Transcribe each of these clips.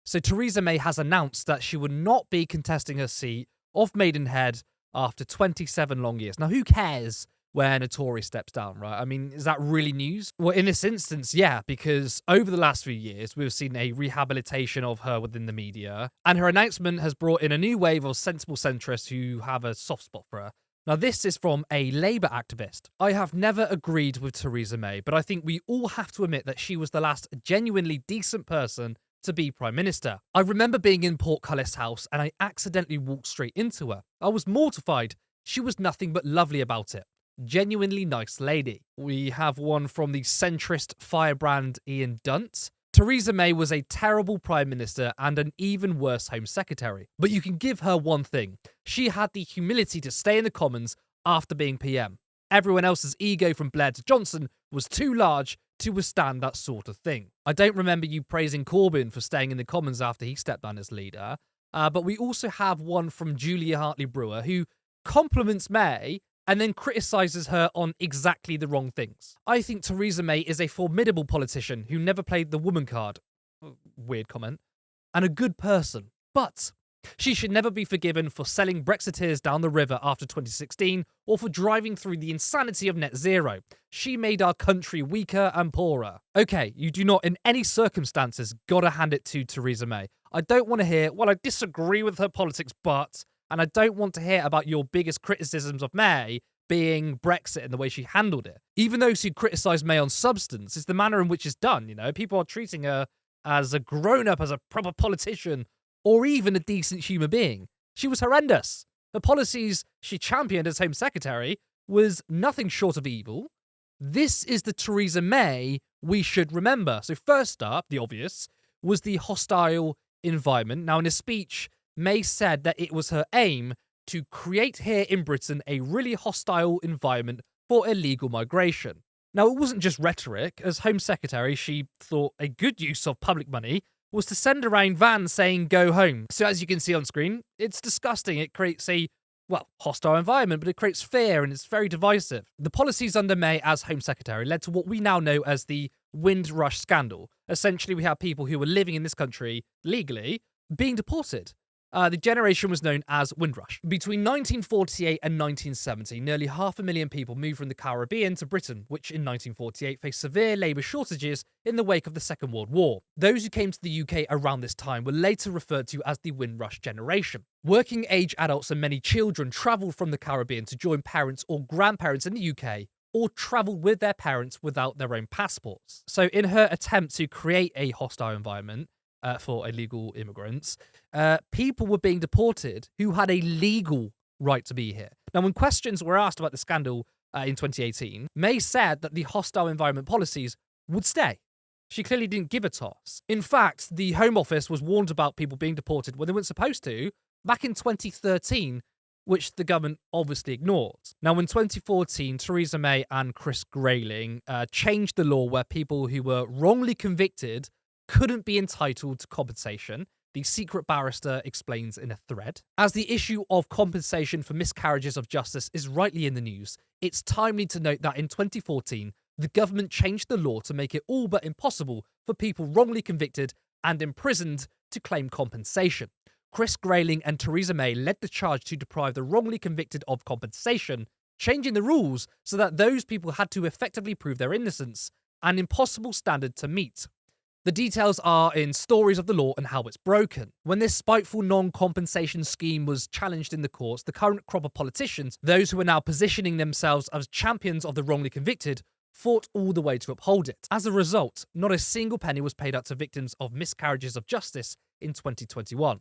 So Theresa May has announced that she would not be contesting her seat of Maidenhead after 27 long years. Now, who cares when a Tory steps down, right? I mean, is that really news? Well, in this instance, yeah, because over the last few years, we've seen a rehabilitation of her within the media, and her announcement has brought in a new wave of sensible centrists who have a soft spot for her. Now, this is from a Labour activist. I have never agreed with Theresa May, but I think we all have to admit that she was the last genuinely decent person to be Prime Minister. I remember being in Portcullis House and I accidentally walked straight into her. I was mortified. She was nothing but lovely about it. Genuinely nice lady. We have one from the centrist firebrand Ian Dunt. Theresa May was a terrible Prime Minister and an even worse Home Secretary. But you can give her one thing. She had the humility to stay in the Commons after being PM. Everyone else's ego from Blair to Johnson was too large to withstand that sort of thing. I don't remember you praising Corbyn for staying in the Commons after he stepped down as leader, but we also have one from Julia Hartley-Brewer who compliments May and then criticises her on exactly the wrong things. I think Theresa May is a formidable politician who never played the woman card. Weird comment. And a good person. But she should never be forgiven for selling Brexiteers down the river after 2016 or for driving through the insanity of net zero. She made our country weaker and poorer. Okay, you do not in any circumstances gotta hand it to Theresa May. I don't want to hear, well, I disagree with her politics, but... And I don't want to hear about your biggest criticisms of May being Brexit and the way she handled it. Even though she criticised May on substance, it's the manner in which it's done, you know? People are treating her as a grown-up, as a proper politician, or even a decent human being. She was horrendous. The policies she championed as Home Secretary was nothing short of evil. This is the Theresa May we should remember. So first up, the obvious, was the hostile environment. Now, in a speech, May said that it was her aim to create here in Britain a really hostile environment for illegal migration. Now, it wasn't just rhetoric. As Home Secretary, she thought a good use of public money was to send around vans saying, go home. So as you can see on screen, it's disgusting. It creates a, well, hostile environment, but it creates fear and it's very divisive. The policies under May as Home Secretary led to what we now know as the Windrush scandal. Essentially, we have people who were living in this country legally being deported. The generation was known as Windrush. Between 1948 and 1970, nearly 500,000 people moved from the Caribbean to Britain, which in 1948 faced severe labour shortages in the wake of the Second World War. Those who came to the UK around this time were later referred to as the Windrush generation. Working-age adults and many children travelled from the Caribbean to join parents or grandparents in the UK, or travelled with their parents without their own passports. So in her attempt to create a hostile environment, for illegal immigrants, people were being deported who had a legal right to be here. Now, when questions were asked about the scandal in 2018, May said that the hostile environment policies would stay. She clearly didn't give a toss. In fact, the Home Office was warned about people being deported when they weren't supposed to back in 2013, which the government obviously ignored. Now, in 2014, Theresa May and Chris Grayling changed the law where people who were wrongly convicted couldn't be entitled to compensation, the secret barrister explains in a thread. As the issue of compensation for miscarriages of justice is rightly in the news, it's timely to note that in 2014, the government changed the law to make it all but impossible for people wrongly convicted and imprisoned to claim compensation. Chris Grayling and Theresa May led the charge to deprive the wrongly convicted of compensation, changing the rules so that those people had to effectively prove their innocence, an impossible standard to meet. The details are in Stories of the Law and How It's Broken. When this spiteful non-compensation scheme was challenged in the courts, the current crop of politicians, those who are now positioning themselves as champions of the wrongly convicted, fought all the way to uphold it. As a result, not a single penny was paid out to victims of miscarriages of justice in 2021.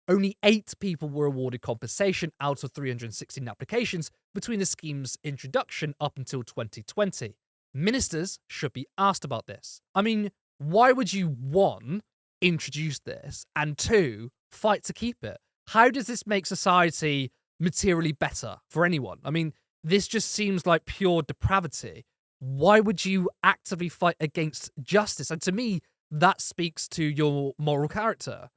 Only 8 people were awarded compensation out of 316 applications between the scheme's introduction up until 2020. Ministers should be asked about this. I mean, why would you, 1, introduce this, and 2, fight to keep it? How does this make society materially better for anyone? I mean, this just seems like pure depravity. Why would you actively fight against justice? And to me, that speaks to your moral character.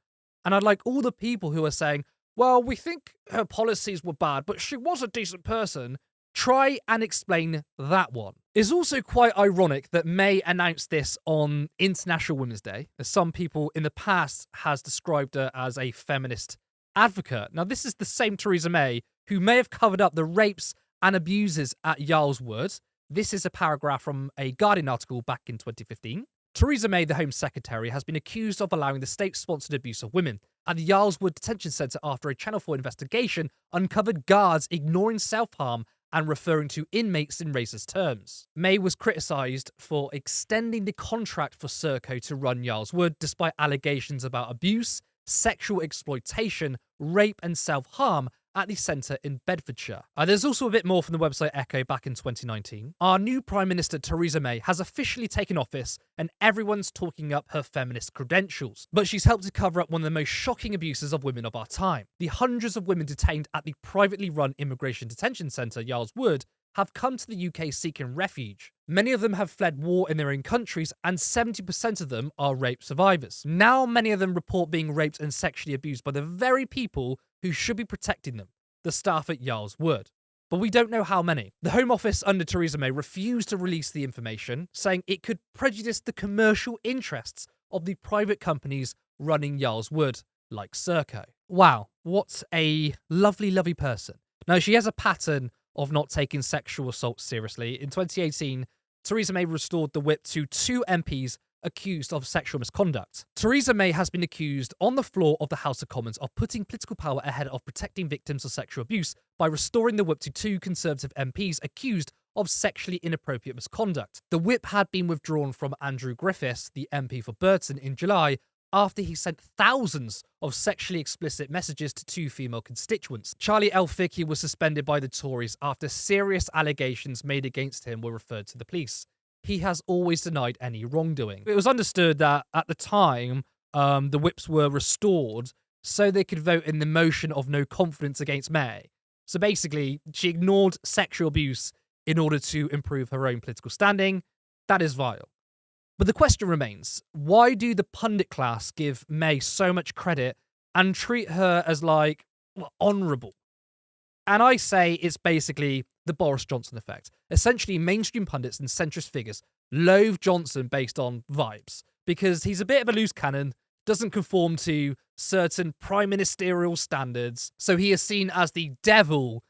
And I'd like all the people who are saying, well, we think her policies were bad, but she was a decent person. Try and explain that one. It's also quite ironic that May announced this on International Women's Day, as some people in the past has described her as a feminist advocate. Now, this is the same Theresa May who may have covered up the rapes and abuses at Yarl's Wood. This is a paragraph from a Guardian article back in 2015. Theresa May, the Home Secretary, has been accused of allowing the state-sponsored abuse of women at the Yarl's Wood Detention Centre after a Channel 4 investigation uncovered guards ignoring self-harm and referring to inmates in racist terms. May was criticised for extending the contract for Serco to run Yarl's Wood despite allegations about abuse, sexual exploitation, rape and self-harm at the centre in Bedfordshire. There's also a bit more from the website Echo back in 2019. Our new Prime Minister Theresa May has officially taken office and everyone's talking up her feminist credentials. But she's helped to cover up one of the most shocking abuses of women of our time. The hundreds of women detained at the privately run immigration detention centre, Yarl's Wood, have come to the UK seeking refuge. Many of them have fled war in their own countries, and 70% of them are rape survivors. Now many of them report being raped and sexually abused by the very people who should be protecting them, the staff at Yarl's Wood. But we don't know how many. The Home Office under Theresa May refused to release the information, saying it could prejudice the commercial interests of the private companies running Yarl's Wood, like Serco. Wow, what a lovely, lovely person. Now, she has a pattern of not taking sexual assault seriously. In 2018, Theresa May restored the whip to 2 MPs accused of sexual misconduct. Theresa May has been accused on the floor of the House of Commons of putting political power ahead of protecting victims of sexual abuse by restoring the whip to 2 Conservative MPs accused of sexually inappropriate misconduct. The whip had been withdrawn from Andrew Griffiths, the MP for Burton, in July after he sent thousands of sexually explicit messages to 2 female constituents. Charlie Elphicke was suspended by the Tories after serious allegations made against him were referred to the police. He has always denied any wrongdoing. It was understood that at the time, the whips were restored so they could vote in the motion of no confidence against May. So basically, she ignored sexual abuse in order to improve her own political standing. That is vile. But the question remains, why do the pundit class give May so much credit and treat her as, like, honourable? And I say it's basically the Boris Johnson effect. Essentially, mainstream pundits and centrist figures loathe Johnson based on vibes, because he's a bit of a loose cannon, doesn't conform to certain prime ministerial standards, so he is seen as the devil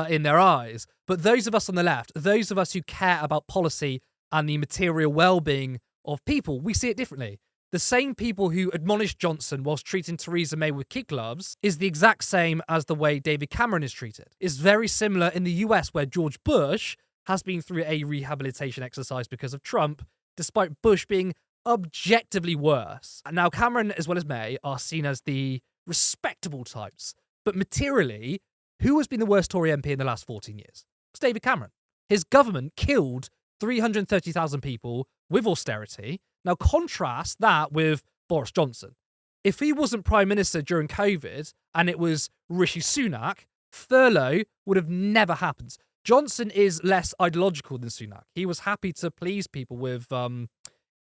in their eyes. But those of us on the left, those of us who care about policy and the material well-being of people, we see it differently. The same people who admonished Johnson whilst treating Theresa May with kid gloves is the exact same as the way David Cameron is treated. It's very similar in the US, where George Bush has been through a rehabilitation exercise because of Trump, despite Bush being objectively worse. And now Cameron, as well as May, are seen as the respectable types. But materially, who has been the worst Tory MP in the last 14 years? It's David Cameron. His government killed 330,000 people with austerity. Now contrast that with Boris Johnson. If he wasn't Prime Minister during COVID and it was Rishi Sunak, furlough would have never happened. Johnson is less ideological than Sunak. He was happy to please people with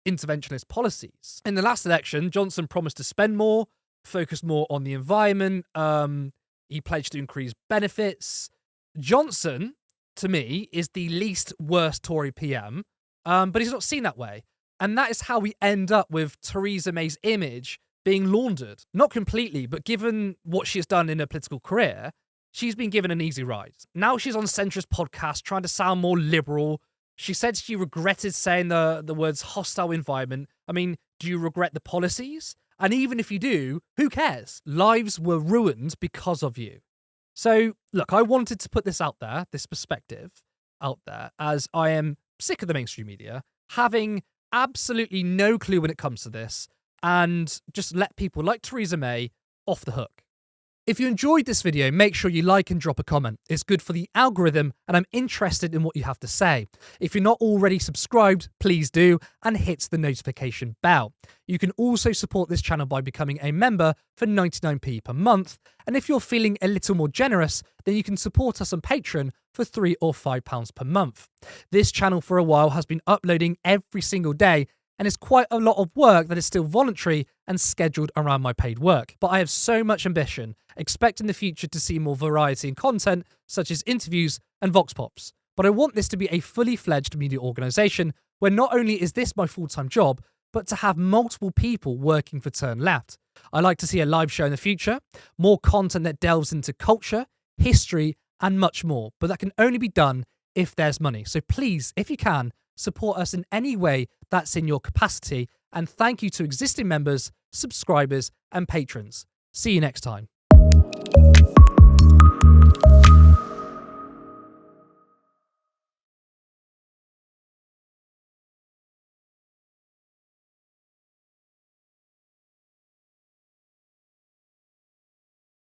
interventionist policies. In the last election, Johnson promised to spend more, focus more on the environment. He pledged to increase benefits. Johnson, to me, is the least worst Tory PM, but he's not seen that way. And that is how we end up with Theresa May's image being laundered. Not completely, but given what she has done in her political career, she's been given an easy ride. Now she's on centrist podcasts trying to sound more liberal. She said she regretted saying the words hostile environment. I mean, do you regret the policies? And even if you do, who cares? Lives were ruined because of you. So, look, I wanted to put this out there, this perspective out there, as I am sick of the mainstream media having absolutely no clue when it comes to this, and just let people like Theresa May off the hook. If you enjoyed this video, make sure you like and drop a comment. It's good for the algorithm, and I'm interested in what you have to say. If you're not already subscribed, please do, and hit the notification bell. You can also support this channel by becoming a member for 99p per month, and if you're feeling a little more generous, then you can support us on Patreon for £3 or £5 per month. This channel for a while has been uploading every single day, and it's quite a lot of work that is still voluntary and scheduled around my paid work. But I have so much ambition, expect in the future to see more variety in content, such as interviews and Vox Pops. But I want this to be a fully fledged media organisation where not only is this my full-time job, but to have multiple people working for Turn Left. I like to see a live show in the future, more content that delves into culture, history, and much more. But that can only be done if there's money. So please, if you can, support us in any way that's in your capacity. And thank you to existing members, subscribers, and patrons. See you next time.